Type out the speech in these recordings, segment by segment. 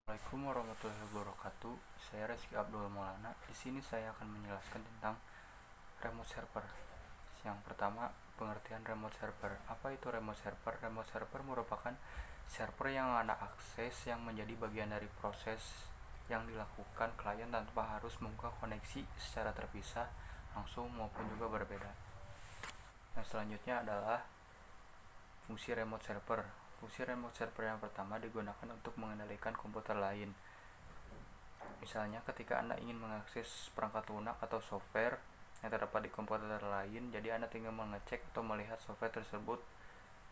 Assalamualaikum warahmatullahi wabarakatuh. Saya Rizky Abdul Maulana. Di sini saya akan menjelaskan tentang remote server. Yang pertama, pengertian remote server. Apa itu remote server? Remote server merupakan server yang ada akses yang menjadi bagian dari proses yang dilakukan klien tanpa harus membuka koneksi secara terpisah, langsung maupun juga berbeda. Yang selanjutnya adalah fungsi remote server. Fungsi remote server yang pertama digunakan untuk mengendalikan komputer lain. Misalnya ketika Anda ingin mengakses perangkat lunak atau software yang terdapat di komputer lain, jadi Anda tinggal mengecek atau melihat software tersebut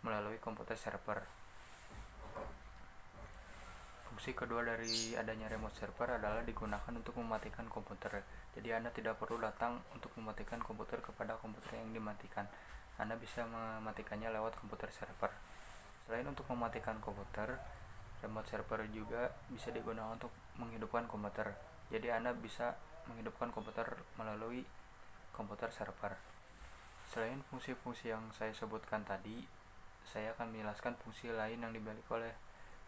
melalui komputer server. Fungsi kedua dari adanya remote server adalah digunakan untuk mematikan komputer. Jadi Anda tidak perlu datang untuk mematikan komputer kepada komputer yang dimatikan. Anda bisa mematikannya lewat komputer server. Selain untuk mematikan komputer, remote server juga bisa digunakan untuk menghidupkan komputer. Jadi Anda bisa menghidupkan komputer melalui komputer server. Selain fungsi-fungsi yang saya sebutkan tadi, saya akan menjelaskan fungsi lain yang dimiliki oleh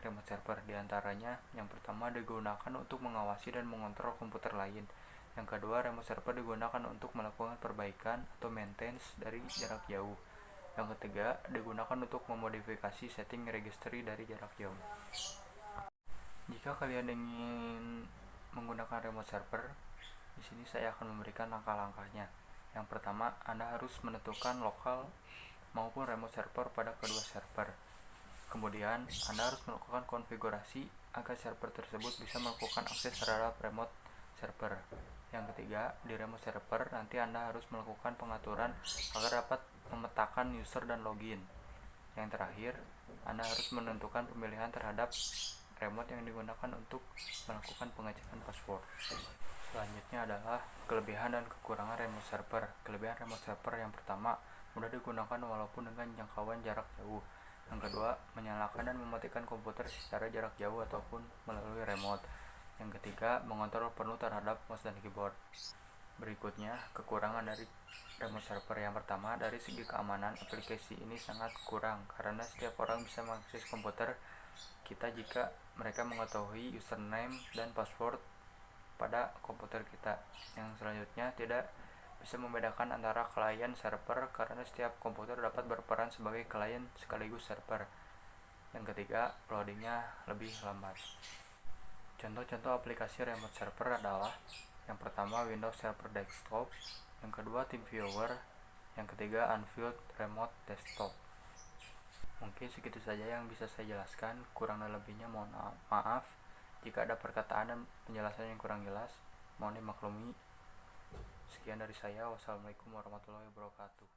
remote server. Di antaranya, yang pertama digunakan untuk mengawasi dan mengontrol komputer lain. Yang kedua, remote server digunakan untuk melakukan perbaikan atau maintenance dari jarak jauh. Yang ketiga, digunakan untuk memodifikasi setting registry dari jarak jauh. Jika kalian ingin menggunakan remote server, di sini saya akan memberikan langkah-langkahnya. Yang pertama, Anda harus menentukan lokal maupun remote server pada kedua server. Kemudian, Anda harus melakukan konfigurasi agar server tersebut bisa melakukan akses terhadap remote server. Yang ketiga, di remote server nanti Anda harus melakukan pengaturan agar dapat memetakan user dan login. Yang terakhir, Anda harus menentukan pemilihan terhadap remote yang digunakan untuk melakukan pengecekan password. Selanjutnya adalah kelebihan dan kekurangan remote server. Kelebihan remote server yang pertama, mudah digunakan walaupun dengan jangkauan jarak jauh. Yang kedua, menyalakan dan mematikan komputer secara jarak jauh ataupun melalui remote. Yang ketiga, mengontrol penuh terhadap mouse dan keyboard. Berikutnya, kekurangan dari remote server yang pertama, dari segi keamanan, aplikasi ini sangat kurang karena setiap orang bisa mengakses komputer kita jika mereka mengetahui username dan password pada komputer kita. Yang selanjutnya, tidak bisa membedakan antara klien server karena setiap komputer dapat berperan sebagai klien sekaligus server. Yang ketiga, loadingnya lebih lambat. Contoh-contoh aplikasi remote server adalah yang pertama Windows Server Desktop, yang kedua TeamViewer, yang ketiga Unfilled Remote Desktop. Mungkin segitu saja yang bisa saya jelaskan, kurang dan lebihnya mohon maaf jika ada perkataan dan penjelasan yang kurang jelas, mohon dimaklumi. Sekian dari saya. Wassalamualaikum warahmatullahi wabarakatuh.